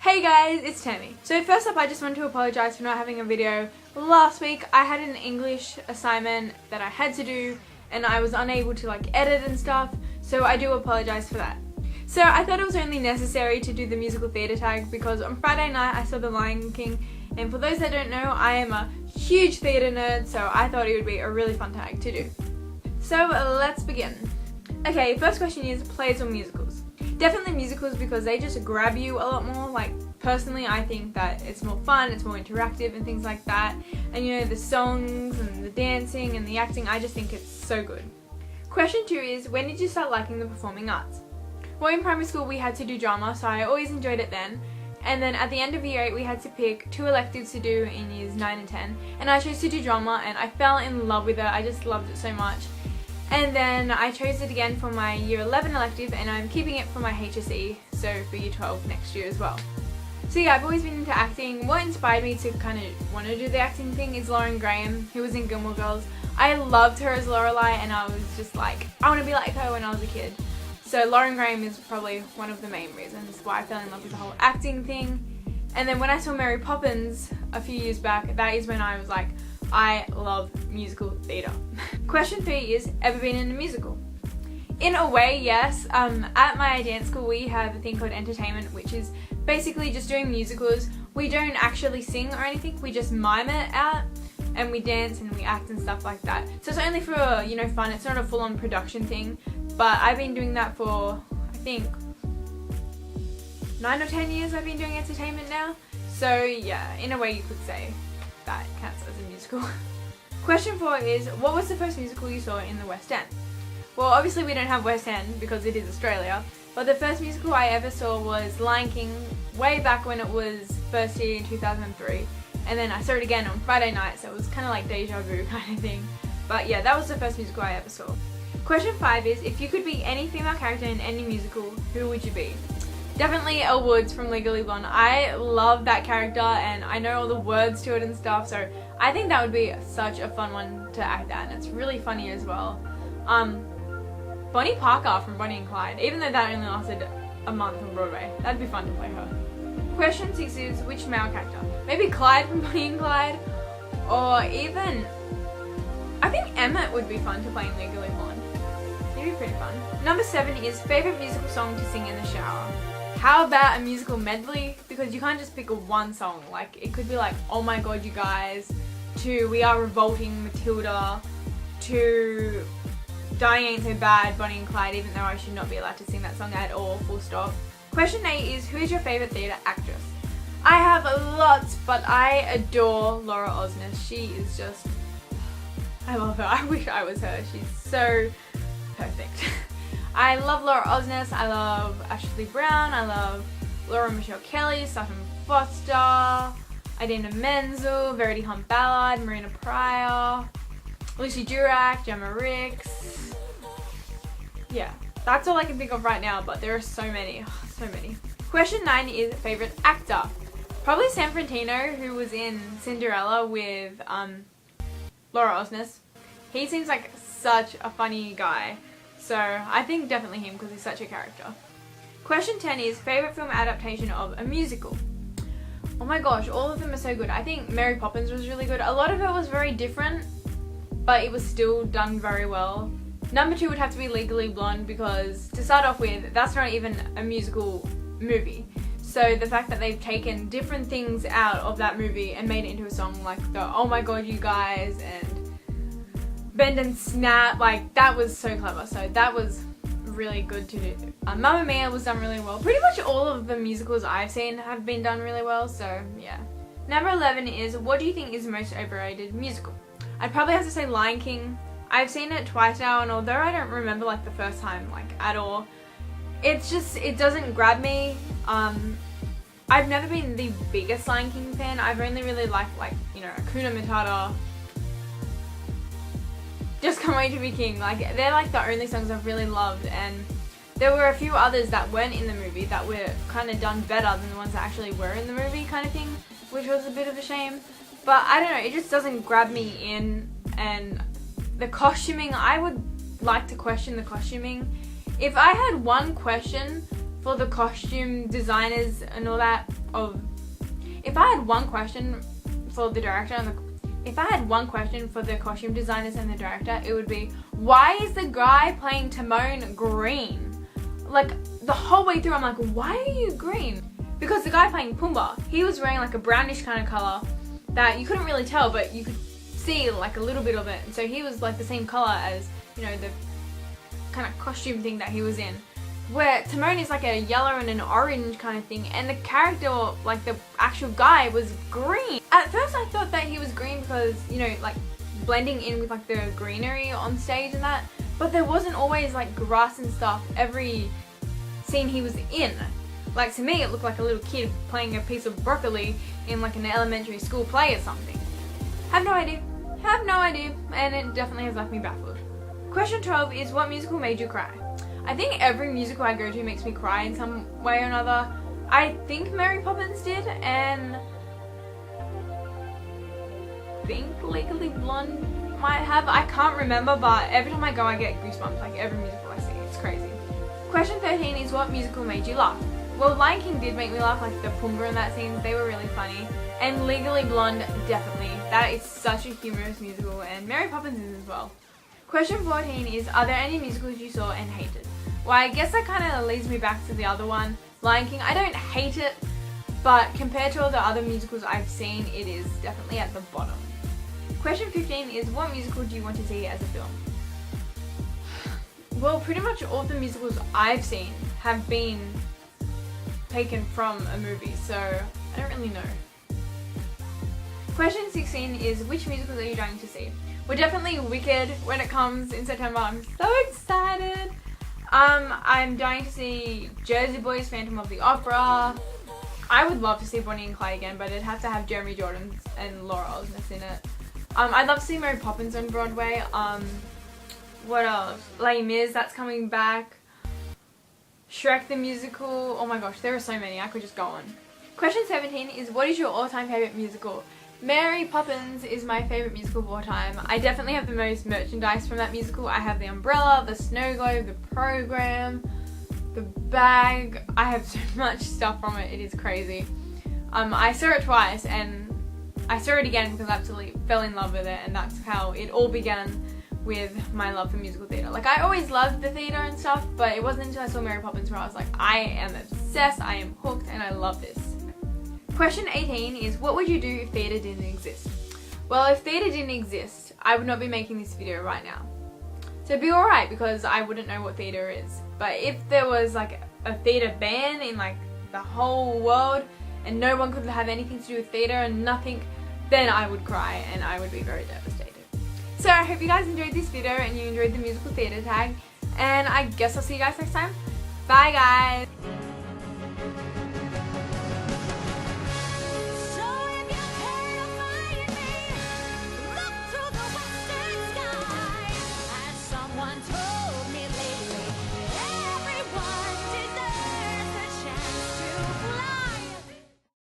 Hey guys, it's Tammy. So first up, I just want to apologise for not having a video last week. I had an English assignment that I had to do and I was unable to edit and stuff, so I do apologise for that. So I thought it was only necessary to do the musical theatre tag because on Friday night I saw The Lion King, and for those that don't know, I am a huge theatre nerd, so I thought it would be a really fun tag to do. So let's begin. Okay, first question is plays or musicals? Definitely musicals because they just grab you a lot more. Personally, I think that it's more fun, it's more interactive and things like that. And you know, the songs and the dancing and the acting, I just think it's so good. Question 2 is, when did you start liking the performing arts? Well, in primary school we had to do drama, so I always enjoyed it then. And then at the end of year 8 we had to pick 2 electives to do in years 9 and 10. And I chose to do drama and I fell in love with it. I just loved it so much. And then I chose it again for my year 11 elective and I'm keeping it for my HSE, so for year 12 next year as well. So yeah, I've always been into acting. What inspired me to kind of want to do the acting thing is Lauren Graham, who was in Gilmore Girls. I loved her as Lorelai and I was just like, I want to be like her when I was a kid. So Lauren Graham is probably one of the main reasons why I fell in love with the whole acting thing. And then when I saw Mary Poppins a few years back, that is when I was like, I love musical theatre. Question 3 is, ever been in a musical? In a way, yes. At my dance school we have a thing called entertainment, which is basically just doing musicals. We don't actually sing or anything, we just mime it out and we dance and we act and stuff like that. So it's only for, you know, fun. It's not a full-on production thing, but I've been doing that for, I think, 9 or 10 years I've been doing entertainment now. So yeah, in a way you could say that counts as a musical. Question 4 is, what was the first musical you saw in the West End? Well, obviously we don't have West End because it is Australia, but the first musical I ever saw was Lion King way back when it was first year in 2003, and then I saw it again on Friday night, so it was kind of like deja vu kind of thing. But yeah, that was the first musical I ever saw. Question 5 is, if you could be any female character in any musical, who would you be? Definitely Elle Woods from Legally Blonde. I love that character and I know all the words to it and stuff, so I think that would be such a fun one to act at, and it's really funny as well. Bonnie Parker from Bonnie and Clyde, even though that only lasted a month on Broadway. That'd be fun to play her. Question 6 is, which male character? Maybe Clyde from Bonnie and Clyde, or even, I think Emmett would be fun to play in Legally Blonde. He'd be pretty fun. Number 7 is, favourite musical song to sing in the shower. How about a musical medley? Because you can't just pick one song. It could be like, Oh My God You Guys, to We Are Revolting, Matilda, to Dying Ain't So Bad, Bonnie and Clyde, even though I should not be allowed to sing that song at all, full stop. Question 8 is, who is your favourite theatre actress? I have lots, but I adore Laura Osnes. She is just, I love her. I wish I was her. She's so perfect. I love Laura Osnes, I love Ashley Brown, I love Laura Michelle Kelly, Stephen Foster, Idina Menzel, Verity Hunt Ballard, Marina Pryor, Lucy Durack, Gemma Ricks. Yeah, that's all I can think of right now, but there are so many, so many. Question 9 is favourite actor. Probably Sam Frantino, who was in Cinderella with Laura Osnes. He seems like such a funny guy. So I think definitely him because he's such a character. Question 10 is favourite film adaptation of a musical. Oh my gosh, all of them are so good. I think Mary Poppins was really good. A lot of it was very different, but it was still done very well. Number 2 would have to be Legally Blonde because, to start off with, that's not even a musical movie. So the fact that they've taken different things out of that movie and made it into a song, like the Oh My God You Guys and Bend and Snap, that was so clever. So that was really good to do. Mamma Mia was done really well. Pretty much all of the musicals I've seen have been done really well, so yeah. Number 11 is, what do you think is the most overrated musical? I'd probably have to say Lion King. I've seen it twice now, and although I don't remember the first time at all, it's just, it doesn't grab me. I've never been the biggest Lion King fan. I've only really liked you know, Hakuna Matata, Just Can't Wait to Be King. They're the only songs I've really loved, and there were a few others that weren't in the movie that were kind of done better than the ones that actually were in the movie kind of thing, which was a bit of a shame. But I don't know, it just doesn't grab me in. And the costuming, I would like to question the costuming. If I had one question for the costume designers and all that, of, if I had one question for the director and if I had one question for the costume designers and the director, it would be, why is the guy playing Timon green? Like, the whole way through I'm like, why are you green? Because the guy playing Pumbaa, he was wearing like a brownish kind of colour that you couldn't really tell, but you could see like a little bit of it. And so he was like the same colour as, you know, the kind of costume thing that he was in. Where Timon is like a yellow and an orange kind of thing, and the character, like the actual guy, was green. At first I thought that he was green because, you know, like blending in with like the greenery on stage and that, but there wasn't always like grass and stuff every scene he was in. Like, to me it looked like a little kid playing a piece of broccoli in like an elementary school play or something. Have no idea, and it definitely has left me baffled. Question 12 is, what musical made you cry? I think every musical I go to makes me cry in some way or another. I think Mary Poppins did, and I think Legally Blonde might have. I can't remember, but every time I go I get goosebumps, like every musical I see. It's crazy. Question 13 is, what musical made you laugh? Well, Lion King did make me laugh, like the Pumbaa in that scene, they were really funny. And Legally Blonde, definitely. That is such a humorous musical, and Mary Poppins is as well. Question 14 is, are there any musicals you saw and hated? Well, I guess that kind of leads me back to the other one, Lion King. I don't hate it, but compared to all the other musicals I've seen, it is definitely at the bottom. Question 15 is, what musical do you want to see as a film? Well, pretty much all the musicals I've seen have been taken from a movie, so I don't really know. Question 16 is, which musicals are you dying to see? Well, definitely Wicked when it comes in September. I'm so excited. I'm dying to see Jersey Boys, Phantom of the Opera. I would love to see Bonnie and Clyde again, but it'd have to have Jeremy Jordan and Laura Osnes in it. I'd love to see Mary Poppins on Broadway. What else? Les Mis, that's coming back. Shrek the Musical. Oh my gosh, there are so many. I could just go on. Question 17 is, what is your all-time favourite musical? Mary Poppins is my favourite musical of all time. I definitely have the most merchandise from that musical. I have the umbrella, the snow globe, the program, the bag. I have so much stuff from it. It is crazy. I saw it twice, and I saw it again because I absolutely fell in love with it, and that's how it all began with my love for musical theatre. Like, I always loved the theatre and stuff, but it wasn't until I saw Mary Poppins where I was like, I am obsessed, I am hooked, and I love this. Question 18 is, what would you do if theatre didn't exist? Well, if theatre didn't exist, I would not be making this video right now. So it'd be alright because I wouldn't know what theatre is. But if there was like a theatre ban in like the whole world and no one could have anything to do with theatre and nothing, then I would cry and I would be very devastated. So I hope you guys enjoyed this video and you enjoyed the musical theatre tag, and I guess I'll see you guys next time. Bye guys!